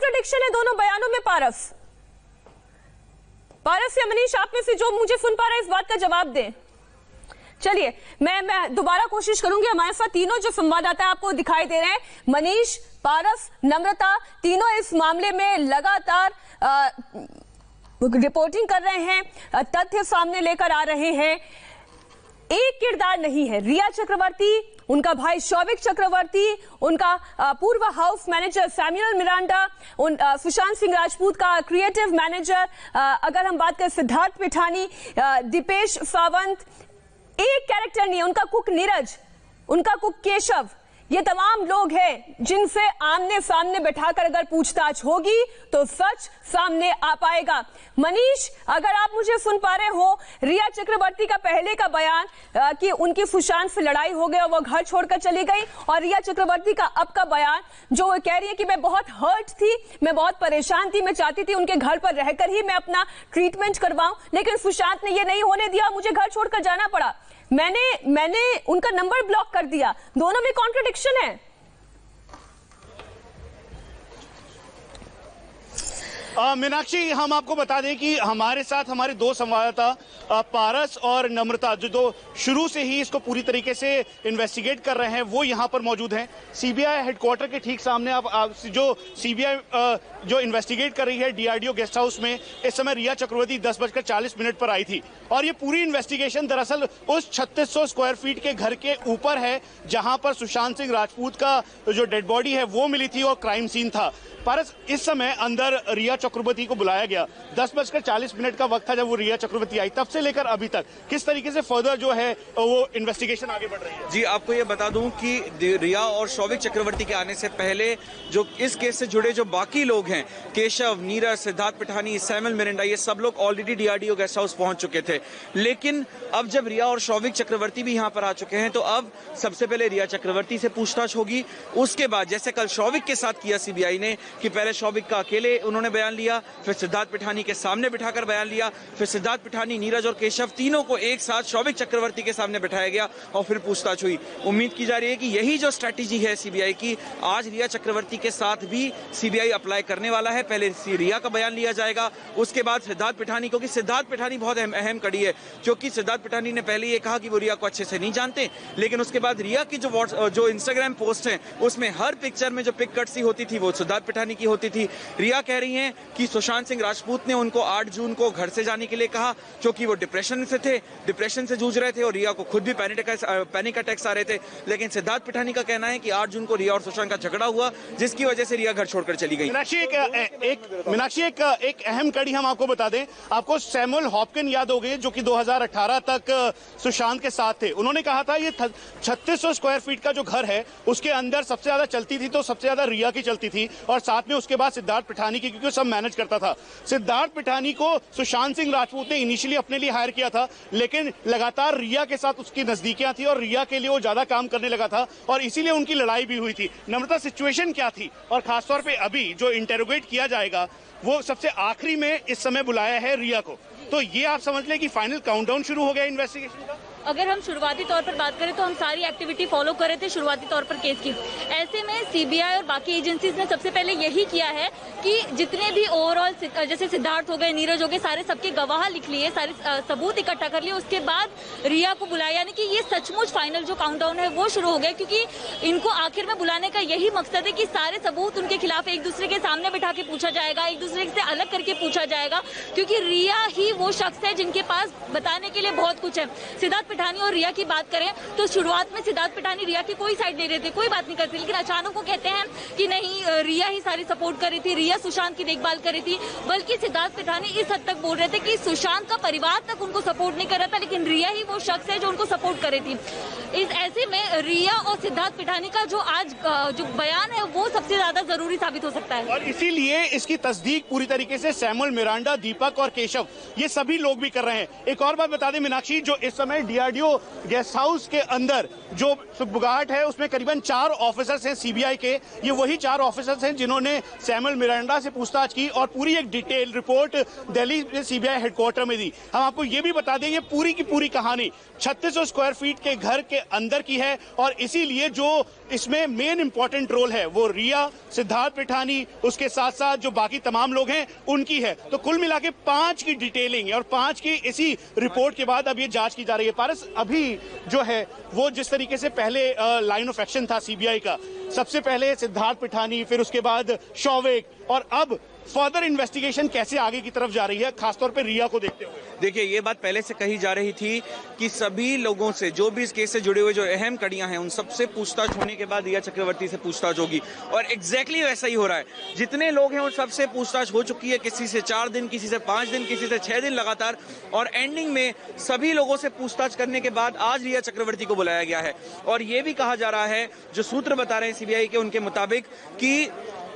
Contradiction है दोनों बयानों में। पारस या मनीष, आप में से जो मुझे सुन पा रहे हैं इस बात का जवाब दें। चलिए मैं दोबारा कोशिश करूंगी। हमारे साथ तीनों जो संवाददाता आपको दिखाई दे रहे हैं, मनीष, पारस, नम्रता, तीनों इस मामले में लगातार रिपोर्टिंग कर रहे हैं, तथ्य सामने लेकर आ रहे हैं। एक किरदार नहीं है, रिया चक्रवर्ती, उनका भाई शौविक चक्रवर्ती, उनका पूर्व house manager Samuel Miranda, Sushant Singh Rajput का क्रिएटिव मैनेजर, अगर हम बात करें सिद्धार्थ पिठानी, दीपेश सावंत, एक कैरेक्टर नहीं है, उनका कुक नीरज, उनका कुक केशव, ये तमाम लोग हैं जिनसे आमने सामने बैठाकर अगर पूछताछ होगी तो सच सामने आ पाएगा। मनीष, अगर आप मुझे सुन पा रहे हो, रिया चक्रवर्ती का पहले का बयान कि उनकी सुशांत से लड़ाई हो गई और वो घर छोड़कर चली गई, और रिया चक्रवर्ती का अब का बयान जो वो कह रही है कि मैं बहुत हर्ट थी, मैं बहुत परेशान थी, मैं चाहती थी उनके घर पर रहकर ही मैं अपना ट्रीटमेंट करवाऊं, लेकिन सुशांत ने ये नहीं होने दिया, मुझे घर छोड़कर जाना पड़ा, मैंने उनका नंबर ब्लॉक कर दिया। दोनों में कॉन्ट्रडिक्शन है। मीनाक्षी, हम आपको बता दें कि हमारे साथ हमारे दो संवाददाता पारस और नम्रता जो शुरू से ही इसको पूरी तरीके से इन्वेस्टिगेट कर रहे हैं, वो यहाँ पर मौजूद हैं। सीबीआई हेडक्वार्टर के ठीक सामने आप जो सीबीआई जो इन्वेस्टिगेट कर रही है डीआरडीओ गेस्ट हाउस में, इस समय रिया चक्रवर्ती 10:40 पर आई थी, और ये पूरी इन्वेस्टिगेशन दरअसल उस 3600 स्क्वायर फीट के घर के ऊपर है जहां पर सुशांत सिंह राजपूत का जो डेड बॉडी है वो मिली थी और क्राइम सीन था। पारस, इस समय अंदर रिया चक्रवर्ती को बुलाया गया, 10:40 का वक्त था जब वो रिया चक्रवर्ती आई, तब से लेकर अभी तक किस तरीके से फर्दर जो है वो इन्वेस्टिगेशन आगे बढ़ रही है? जी, आपको ये बता दूं कि रिया और शौविक चक्रवर्ती के आने से पहले जो इस केस से जुड़े जो बाकी लोग हैं, केशव, नीरज, सिद्धार्थ पिठानी, सैमुअल मिरांडा, ये सब लोग ऑलरेडी डीआरडीओ गेस्ट हाउस पहुंच चुके थे। लेकिन अब जब रिया और शौविक चक्रवर्ती भी यहाँ पर आ चुके हैं तो अब सबसे पहले रिया चक्रवर्ती से पूछताछ होगी। उसके बाद जैसे कल शौविक के साथ किया सीबीआई ने कि पहले शौविक का अकेले उन्होंने बयान लिया, फिर सिद्धार्थ पिठानी के सामने बिठाकर बयान लिया, फिर सिद्धार्थ पिठानी, नीरज और केशव तीनों को एक साथ शौविक चक्रवर्ती के सामने बिठाया गया और फिर पूछताछ हुई। उम्मीद की जा रही है कि यही जो स्ट्रैटेजी है सीबीआई की, आज रिया चक्रवर्ती के साथ भी सीबीआई अप्लाई करने वाला है। पहले रिया का बयान लिया जाएगा, उसके बाद सिद्धार्थ पिठानी, क्योंकि सिद्धार्थ पिठानी बहुत अहम कड़ी है, क्योंकि सिद्धार्थ पिठानी ने पहले ये कहा कि वो रिया को अच्छे से नहीं जानते, लेकिन उसके बाद रिया की जो इंस्टाग्राम पोस्ट है उसमें हर पिक्चर में जो पिक कट सी होती थी वो सिद्धार्थ पिठानी की होती थी। रिया कह रही हैं कि सुशांत सिंह राजपूत ने उनको 8 जून को घर से जाने के लिए कहा, क्योंकि वो डिप्रेशन से जूझ रहे थे और रिया को खुद भी पैनिक अटैक्स आ रहे थे। लेकिन सिद्धार्थ पिठानी का कहना है कि 8 जून को रिया और सुशांत का झगड़ा हुआ, जिसकी वजह से रिया घर छोड़कर चली गई। मीनाक्षी, एक अहम कड़ी हम आपको बता दें, आपको सैमुअल हॉपकिन याद हो गए जो कि 2018 तक सुशांत के साथ थे। उन्होंने कहा था ये 3600 स्क्वायर फीट का जो घर है उसके अंदर सबसे ज्यादा चलती थी तो सबसे ज्यादा रिया की चलती थी, और साथ में उसके बाद सिद्धार्थ पिठानी की, क्योंकि सब मैनेज करता था। सिद्धार्थ पिठानी को सुशांत सिंह राजपूत ने इनिशियली अपने लिए हायर किया था, लेकिन लगातार रिया के साथ उसकी नजदीकियां थी और रिया के लिए वो ज्यादा काम करने लगा था और इसीलिए उनकी लड़ाई भी हुई थी। नम्रता, सिचुएशन क्या थी? और खासतौर पे अभी जो इंटेरोगेट किया जाएगा वो सबसे आखिरी में इस समय बुलाया है रिया को, तो ये आप समझ लें कि फाइनल काउंटडाउन शुरू हो गया इन्वेस्टिगेशन का। अगर हम शुरुआती तौर पर बात करें तो हम सारी एक्टिविटी फॉलो कर रहे थे शुरुआती तौर पर केस की। ऐसे में सीबीआई और बाकी एजेंसीज ने सबसे पहले यही किया है कि जितने भी ओवरऑल जैसे सिद्धार्थ हो गए, नीरज हो गए, सारे सबके गवाह लिख लिए, सारे सबूत इकट्ठा कर लिए, उसके बाद रिया को बुलाया, यानी कि ये सचमुच फाइनल जो काउंटडाउन है वो शुरू हो गया, क्योंकि इनको आखिर में बुलाने का यही मकसद है कि सारे सबूत उनके खिलाफ एक दूसरे के सामने बिठा के पूछा जाएगा, एक दूसरे से अलग करके पूछा जाएगा, क्योंकि रिया ही वो शख्स है जिनके पास बताने के लिए बहुत कुछ है। सिद्धार्थ पिठानी और रिया की बात करें तो शुरुआत में सिद्धार्थ पिठानी रिया की कोई साइड नहीं रहते, कोई बात नहीं करते, लेकिन अचानक वो कहते हैं कि नहीं, रिया ही सारी सपोर्ट कर रही थी, रिया सुशांत की देखभाल कर रही थी, बल्कि सिद्धार्थ पिठानी इस हद तक बोल रहे थे कि सुशांत का परिवार तक उनको सपोर्ट नहीं कर रहा था, लेकिन रिया ही वो शख्स है जो उनको सपोर्ट कर रही थी। इस ऐसे में रिया और सिद्धार्थ पिठानी का जो आज जो बयान है वो सबसे ज्यादा जरूरी साबित हो सकता है, और इसीलिए इसकी तस्दीक पूरी तरीके से सैमुअल मिरांडा, दीपक और केशव, ये सभी लोग भी कर रहे हैं। एक और बात बता दें मीनाक्षी, जो इस समय डीआरडीओ गेस्ट हाउस के अंदर जो सुबुगाहट है उसमें करीबन 4 ऑफिसर्स हैं सीबीआई के। ये वही 4 ऑफिसर्स हैं जिन्होंने सैमुअल मिरांडा से पूछताछ की और पूरी एक detail report Delhi CBI headquarter में दी। हम आपको ये भी बता दें, ये पूरी की पूरी कहानी 3600 स्क्वायर फीट के घर के अंदर की है और इसीलिए जो इसमें मेन इंपॉर्टेंट रोल है वो रिया, सिद्धार्थ पिठानी, उसके साथ साथ जो बाकी तमाम लोग हैं उनकी है। तो कुल मिला के 5 की डिटेलिंग है और 5 की इसी रिपोर्ट के बाद अब ये जांच की जा रही है। पारस, अभी जो है वो जिस तरीके से पहले लाइन ऑफ एक्शन था सीबीआई का, सबसे पहले सिद्धार्थ पिठानी, फिर उसके बाद शौविक, और अब फर्दर इन्वेस्टिगेशन कैसे आगे की तरफ जा रही है, खासतौर पे रिया को देखते हुए? देखिए, ये बात पहले से कही जा रही थी कि सभी लोगों से, जो भी इस केस से जुड़े हुए जो अहम कड़ियां हैं, उन सबसे पूछताछ होने के बाद रिया चक्रवर्ती से पूछताछ होगी। और एग्जैक्टली वैसा ही हो रहा है। जितने लोग हैं उन सबसे पूछताछ हो चुकी है, किसी से 4 दिन, किसी से 5 दिन, किसी से 6 दिन लगातार, और एंडिंग में सभी लोगों से पूछताछ करने के बाद आज रिया चक्रवर्ती को बुलाया गया है। और ये भी कहा जा रहा है, जो सूत्र बता रहे हैं सीबीआई के, उनके मुताबिक कि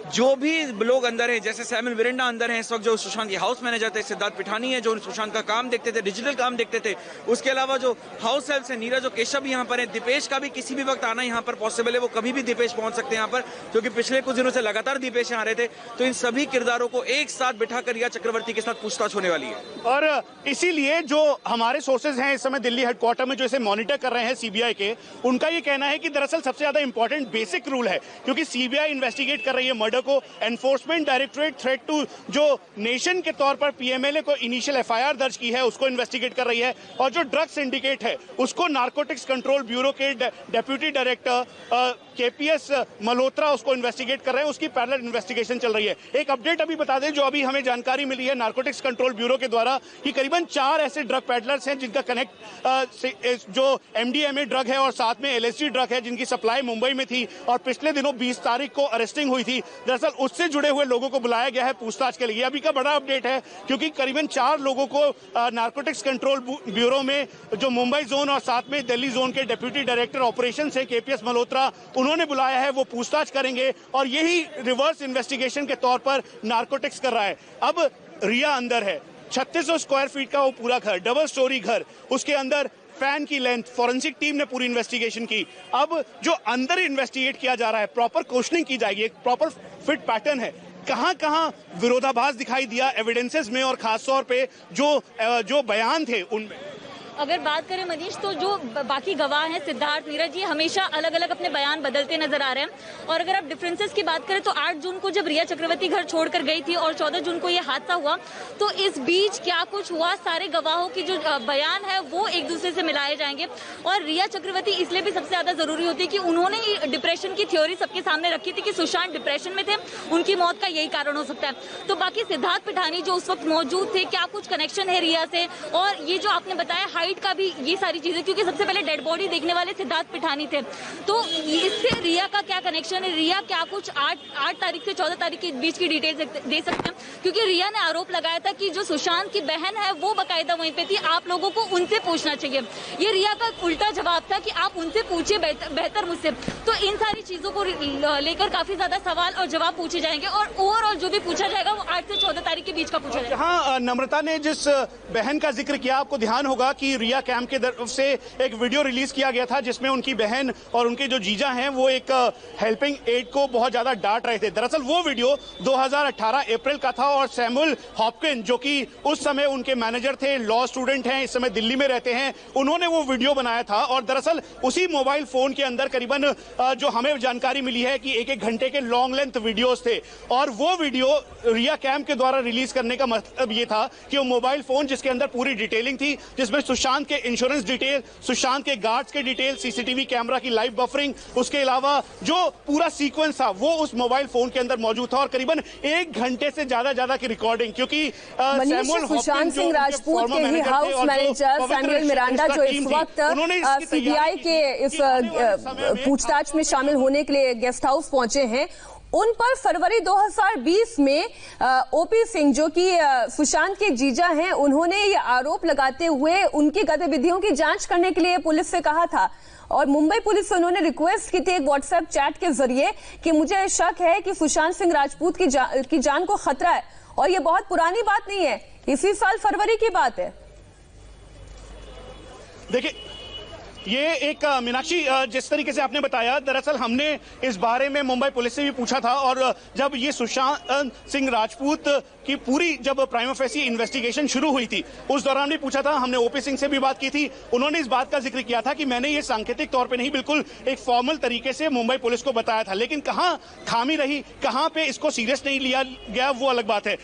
जो भी लोग अंदर हैं, जैसे सैमुअल मिरांडा अंदर हैं इस वक्त, जो सुशांत के हाउस मैनेजर थे, सिद्धार्थ पिठानी है जो सुशांत का काम देखते थे, डिजिटल काम देखते थे, उसके अलावा जो हाउस हेल्प्स हैं, नीरज और केशव भी यहाँ पर हैं, दीपेश का भी किसी भी वक्त आना यहाँ पर पॉसिबल है, वो कभी भी दीपेश पहुंच सकते हैं यहाँ पर, क्योंकि पिछले कुछ दिनों से लगातार दीपेश यहाँ आ रहे थे। तो इन सभी किरदारों को एक साथ बिठाकर रिया चक्रवर्ती के साथ पूछताछ होने वाली है। और इसीलिए जो हमारे सोर्सेज हैं इस समय दिल्ली हेडक्वार्टर में जो इसे मॉनिटर कर रहे हैं सीबीआई के, उनका ये कहना है कि दरअसल सबसे ज्यादा इंपॉर्टेंट बेसिक रूल है, क्योंकि सीबीआई इन्वेस्टिगेट कर रही है मर्डर को, एनफोर्समेंट डायरेक्टरेट थ्रेट टू जो नेशन के तौर पर पीएमएलए को इनिशियल एफआईआर दर्ज की है उसको इन्वेस्टिगेट कर रही है, और जो ड्रग सिंडिकेट है उसको नारकोटिक्स कंट्रोल ब्यूरो के डेप्यूटी डायरेक्टर केपीएस मल्होत्रा उसको इन्वेस्टिगेट कर रहे हैं, उसकी पैरेलल इन्वेस्टिगेशन चल रही है। एक अपडेट अभी बता दें, जो अभी हमें जानकारी मिली है नारकोटिक्स कंट्रोल ब्यूरो के द्वारा कि करीबन 4 ऐसे ड्रग पैडलर्स हैं जिनका कनेक्ट जो एमडीएमए ड्रग है और साथ में एलएसडी ड्रग है, जिनकी सप्लाई मुंबई में थी और पिछले दिनों 20 तारीख को अरेस्टिंग हुई थी। दरअसल उससे जुड़े हुए लोगों को बुलाया गया है पूछताछ के लिए। अभी का बड़ा अपडेट है, क्योंकि करीबन 4 लोगों को नारकोटिक्स कंट्रोल ब्यूरो में जो मुंबई जोन और साथ में दिल्ली जोन के डेप्यूटी डायरेक्टर ऑपरेशन है केपीएस मल्होत्रा, उन्होंने बुलाया है, वो पूछताछ करेंगे और यही रिवर्स इन्वेस्टिगेशन के तौर पर नारकोटिक्स कर रहा है। अब रिया अंदर है, 3600 स्क्वायर फीट का वो पूरा घर, डबल स्टोरी घर, उसके अंदर फैन की लेंथ, फॉरेंसिक टीम ने पूरी इन्वेस्टिगेशन की। अब जो अंदर इन्वेस्टिगेट किया जा रहा है, प्रॉपर क्वेश्चनिंग की जाएगी, एक प्रॉपर फिट पैटर्न है, कहां कहां विरोधाभास दिखाई दिया एविडेंसेस में और खासतौर पे जो बयान थे उनमें। अगर बात करें मनीष, तो जो बाकी गवाह हैं सिद्धार्थ, नीरज, ये हमेशा अलग अलग अपने बयान बदलते नजर आ रहे हैं। और अगर आप डिफरेंसेस की बात करें तो 8 जून को जब रिया चक्रवर्ती घर छोड़कर गई थी और 14 जून को ये हादसा हुआ, तो इस बीच क्या कुछ हुआ, सारे गवाहों की जो बयान है वो एक दूसरे से मिलाए जाएंगे। और रिया चक्रवर्ती इसलिए भी सबसे ज्यादा जरूरी होती है कि उन्होंने ही डिप्रेशन की थ्योरी सबके सामने रखी थी कि सुशांत डिप्रेशन में थे, उनकी मौत का यही कारण हो सकता है। तो बाकी सिद्धार्थ पिठानी जो उस वक्त मौजूद थे, क्या कुछ कनेक्शन है रिया से, और ये जो आपने बताया हाइट का भी, ये सारी चीजें, क्योंकि सबसे पहले डेड बॉडी देखने वाले सिद्धार्थ पिठानी थे, तो इससे रिया का क्या कनेक्शन है, रिया क्या कुछ 8 तारीख से 14 तारीख के बीच की डिटेल्स दे सकते हैं। क्योंकि रिया ने आरोप लगाया था कि जो सुशांत की बहन है वो बाकायदा वहीं पे थी, आप लोगों को उनसे पूछना चाहिए। ये रिया का उल्टा जवाब था कि आप उनसे पूछिए बेहतर मुझसे। तो इन सारी चीजों को लेकर काफी ज्यादा सवाल और जवाब पूछे जाएंगे, और ओवरऑल जो भी पूछा जाएगा वो 8 से 14 तारीख के बीच का पूछा जाएगा। हाँ, नम्रता ने जिस बहन का जिक्र किया, आपको ध्यान होगा कि रिया कैंप के तरफ से एक वीडियो रिलीज किया गया था जिसमें उनकी बहन और उनके जो जीजा हैं वो एक हेल्पिंग एड को बहुत ज्यादा डांट रहे थे। दरअसल वो वीडियो 2018 अप्रैल का था और सैमुअल हॉपकिन, जो कि उस समय उनके मैनेजर थे, लॉ स्टूडेंट हैं, इस समय दिल्ली में रहते हैं, उन्होंने वो वीडियो बनाया था। और दरअसल उसी मोबाइल फोन के अंदर करीबन जो हमें जानकारी मिली है कि 1-1 घंटे के लॉन्ग लेंथ वीडियोस थे, और वो वीडियो रिया कैंप के द्वारा रिलीज करने का मतलब ये था कि वो मोबाइल फोन जिसके अंदर पूरी डिटेलिंग थी, जिसमें सुशांत के इंश्योरेंस डिटेल, सुशांत के गार्ड्स के डिटेल, सीसीटीवी कैमरा की लाइव बफरिंग, उसके अलावा जो पूरा सीक्वेंस था वो उस मोबाइल फोन के अंदर मौजूद था, और करीबन 1 घंटे से ज्यादा की रिकॉर्डिंग, क्योंकि सुशांत सिंह राजपूत के ही हाउस मैनेजर सैमुअल मिरांडा जो इस वक्त सीबीआई के इस पूछताछ में शामिल होने के लिए गेस्ट हाउस पहुंचे हैं, उन पर फरवरी 2020 में ओपी सिंह जो कि सुशांत के जीजा हैं, उन्होंने ये आरोप लगाते हुए उनकी गतिविधियों की जांच करने के लिए पुलिस से कहा था। और मुंबई पुलिस से उन्होंने रिक्वेस्ट की थी एक व्हाट्सएप चैट के जरिए कि मुझे शक है कि सुशांत सिंह राजपूत की जान को खतरा है। और ये बहुत पुरानी बात नहीं है, इसी साल फरवरी की बात है। देखिए ये एक मीनाक्षी, जिस तरीके से आपने बताया, दरअसल हमने इस बारे में मुंबई पुलिस से भी पूछा था, और जब ये सुशांत सिंह राजपूत की पूरी जब प्राइमा फेसी इन्वेस्टिगेशन शुरू हुई थी उस दौरान भी पूछा था, हमने ओपी सिंह से भी बात की थी। उन्होंने इस बात का जिक्र किया था कि मैंने ये सांकेतिक तौर पे नहीं, बिल्कुल एक फॉर्मल तरीके से मुंबई पुलिस को बताया था, लेकिन कहां खामी रही, कहां पे इसको सीरियस नहीं लिया गया, वो अलग बात है।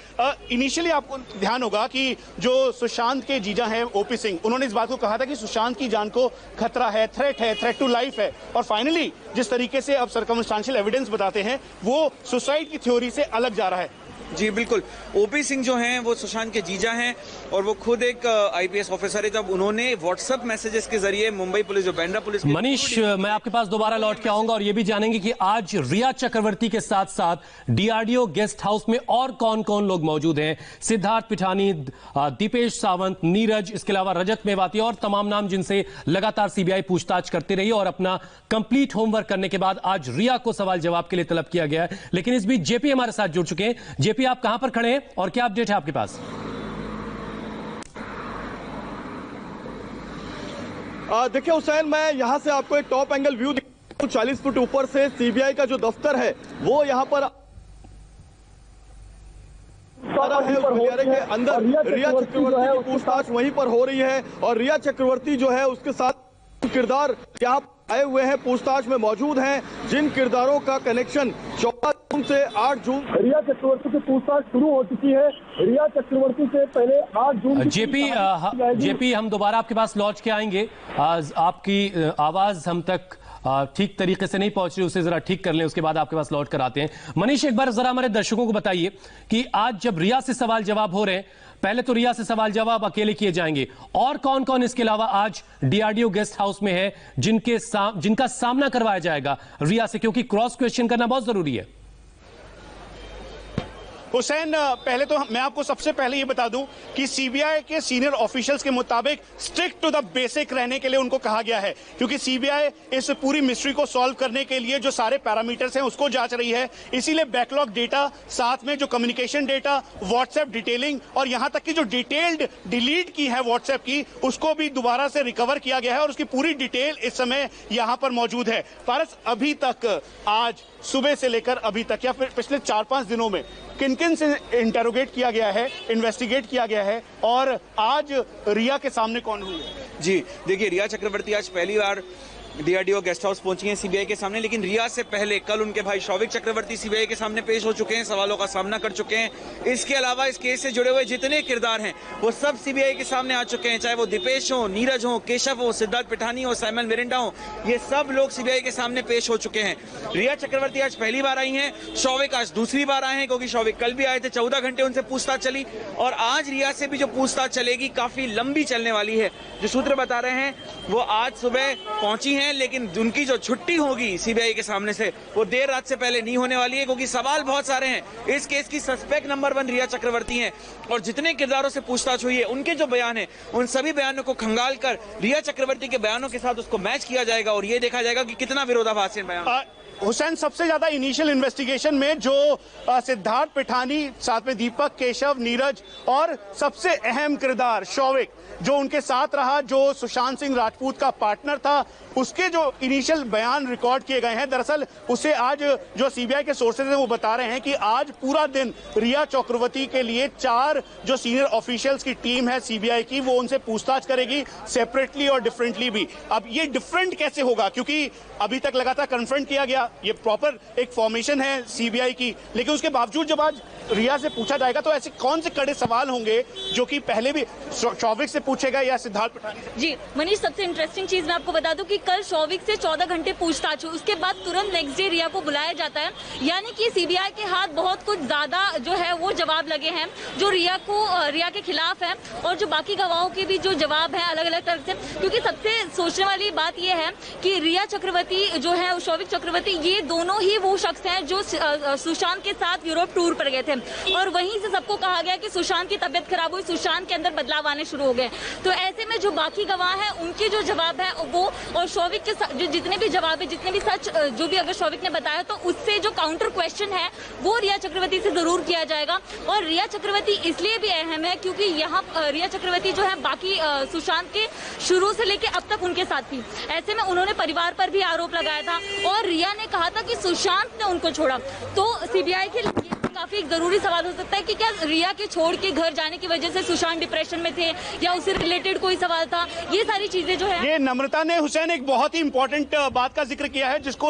इनिशियली आपको ध्यान होगा कि जो सुशांत के जीजा हैं ओपी सिंह, उन्होंने इस बात को कहा था कि सुशांत की जान को खतरा है, थ्रेट टू लाइफ है, और फाइनली जिस तरीके से अब सर्कमस्टांशियल एविडेंस बताते हैं वो सुसाइड की थ्योरी से अलग जा रहा है। जी बिल्कुल, ओपी सिंह जो हैं वो सुशांत के जीजा हैं और वो खुद एक आईपीएस ऑफिसर है। जब उन्होंने व्हाट्सएप मैसेजेस के जरिए मुंबई पुलिस, जो बांद्रा पुलिस। मनीष, मैं आपके पास दोबारा लौट के आऊंगा और ये भी जानेंगे कि आज रिया चक्रवर्ती के साथ साथ डीआरडीओ गेस्ट हाउस में और कौन कौन लोग मौजूद हैं। सिद्धार्थ पिठानी, दीपेश सावंत, नीरज, इसके अलावा रजत मेवाती और तमाम नाम जिनसे लगातार सीबीआई पूछताछ करती रही और अपना कंप्लीट होमवर्क करने के बाद आज रिया को सवाल जवाब के लिए तलब किया गया है। लेकिन इस बीच जेपी हमारे साथ जुड़ चुके हैं। जेपी, आप कहां पर खड़े हैं और क्या अपडेट है आपके पास? देखिए हुसैन, मैं यहां से आपको एक टॉप एंगल व्यू 40 फुट ऊपर से सीबीआई का जो दफ्तर है वो यहां पर के अंदर रिया चक्रवर्ती की पूछताछ वहीं पर हो रही है, और रिया चक्रवर्ती जो है उसके साथ किरदार यहाँ आए हुए हैं, पूछताछ में मौजूद हैं, जिन किरदारों का कनेक्शन 14 जून से 8 जून रिया चक्रवर्ती की पूछताछ शुरू हो चुकी है। रिया चक्रवर्ती से पहले 8 जून जेपी हम दोबारा आपके पास लौट के आएंगे। आपकी आवाज हम तक ठीक तरीके से नहीं पहुंच रही, उसे जरा ठीक कर लें, उसके बाद आपके पास लौट कर आते हैं। मनीष, एक बार जरा हमारे दर्शकों को बताइए कि आज जब रिया से सवाल जवाब हो रहे हैं, पहले तो रिया से सवाल जवाब अकेले किए जाएंगे, और कौन कौन इसके अलावा आज डीआरडीओ गेस्ट हाउस में है जिनका सामना करवाया जाएगा रिया से, क्योंकि क्रॉस क्वेश्चन करना बहुत जरूरी है। हुसैन, पहले तो मैं आपको सबसे पहले ये बता दूं कि सीबीआई के सीनियर ऑफिशियल्स के मुताबिक स्ट्रिक्ट टू द बेसिक रहने के लिए उनको कहा गया है, क्योंकि सीबीआई इस पूरी मिस्ट्री को सॉल्व करने के लिए जो सारे पैरामीटर्स हैं उसको जांच रही है। इसीलिए बैकलॉग डेटा, साथ में जो कम्युनिकेशन डेटा, व्हाट्सएप डिटेलिंग और यहां तक की जो डिटेल्ड डिलीट की है व्हाट्सएप की, उसको भी दोबारा से रिकवर किया गया है और उसकी पूरी डिटेल इस समय यहां पर मौजूद है। पारस, अभी तक आज सुबह से लेकर अभी तक या फिर पिछले 4-5 दिनों में किन किन से इंटरोगेट किया गया है, इन्वेस्टिगेट किया गया है, और आज रिया के सामने कौन हुई है? जी देखिए, रिया चक्रवर्ती आज पहली बार डीआरडीओ गेस्ट हाउस पहुंची हैं सीबीआई के सामने, लेकिन रिया से पहले कल उनके भाई शौविक चक्रवर्ती सीबीआई के सामने पेश हो चुके हैं, सवालों का सामना कर चुके हैं। इसके अलावा इस केस से जुड़े हुए जितने किरदार हैं वो सब सीबीआई के सामने आ चुके हैं, चाहे वो दीपेश हो, नीरज हो, केशव हो, सिद्धार्थ पिठानी हो, सैमुअल मिरिंडा हो, ये सब लोग सीबीआई के सामने पेश हो चुके हैं। रिया चक्रवर्ती आज पहली बार आई हैं, शौविक आज दूसरी बार आए हैं, क्योंकि शौविक कल भी आए थे, 14 घंटे उनसे पूछताछ चली, और आज रिया से भी जो पूछताछ चलेगी काफी लंबी चलने वाली है। जो सूत्र बता रहे हैं वो आज सुबह पहुंची हैं, लेकिन उनकी जो छुट्टी होगी सीबीआई के सामने से वो देर रात से पहले नहीं होने वाली है, क्योंकि सवाल बहुत सारे हैं। इस केस की सस्पेक्ट नंबर 1 रिया चक्रवर्ती हैं, और जितने किरदारों से पूछताछ हुई है उनके जो बयान है उन सभी बयानों को खंगाल कर रिया चक्रवर्ती के बयानों के साथ उसको मैच किया जाएगा और ये देखा जाएगा कि कितना विरोधाभासी बयान। हुसैन, सबसे ज्यादा इनिशियल इन्वेस्टिगेशन में जो सिद्धार्थ पिठानी, साथ में दीपक, केशव, नीरज और सबसे अहम किरदार शौविक जो उनके साथ रहा, जो सुशांत सिंह राजपूत का पार्टनर था, उसके जो इनिशियल बयान रिकॉर्ड किए गए हैं, दरअसल उसे आज जो सीबीआई के सोर्सेज हैं वो बता रहे हैं कि आज पूरा दिन रिया चक्रवर्ती के लिए 4 जो सीनियर ऑफिशियल्स की टीम है सीबीआई की, वो उनसे पूछताछ करेगी सेपरेटली और डिफरेंटली भी। अब ये डिफरेंट कैसे होगा, क्योंकि अभी तक लगातार कन्फ्रंट किया गया, ये प्रॉपर एक फॉर्मेशन है सीबीआई की, लेकिन उसके बावजूद जब आज रिया से पूछा जाएगा तो ऐसे कौन से कड़े सवाल होंगे जो कि पहले भी शौविक से पूछेगा या सिद्धार्थ पिठानी से? जी मनीष, सबसे इंटरेस्टिंग चीज मैं आपको बता दूं कि कल शौविक से 14 घंटे पूछताछ हुई, उसके बाद तुरंत नेक्स्ट डे रिया को बुलाया जाता है, यानी कि सीबीआई के हाथ बहुत कुछ ज्यादा जो है वो जवाब लगे हैं जो रिया के खिलाफ है, और जो बाकी गवाहों के भी जो जवाब है अलग अलग तरह से। क्योंकि सबसे सोचने वाली बात यह है कि रिया चक्रवर्ती जो है, शौविक चक्रवर्ती, ये दोनों ही वो शख्स हैं जो सुशांत के साथ यूरोप टूर पर गए थे, और वहीं से सबको कहा गया कि सुशांत की तबीयत खराब हुई, सुशांत के अंदर बदलाव आने शुरू हो गए। तो ऐसे में जो बाकी गवाह हैं उनके जो जवाब है वो, और शौविक के जो जितने भी जवाब है, जितने भी सच जो भी अगर शौविक ने बताया तो उससे जो काउंटर क्वेश्चन है वो रिया चक्रवर्ती से जरूर किया जाएगा। और रिया चक्रवर्ती इसलिए भी अहम है क्योंकि यहाँ रिया चक्रवर्ती जो है बाकी सुशांत के शुरू से लेके अब तक उनके साथ थी। ऐसे में उन्होंने परिवार पर भी आरोप लगाया था और रिया ने कहा था कि सुशांत ने उनको छोड़ा। तो सीबीआई के लिए काफी एक जरूरी सवाल हो सकता है कि क्या रिया के छोड़ के घर जाने की वजह से सुशांत डिप्रेशन में थे या उससे रिलेटेड कोई सवाल था। ये सारी चीजें जो है, ये नम्रता ने हुसैन एक बहुत ही इंपॉर्टेंट बात का जिक्र किया है जिसको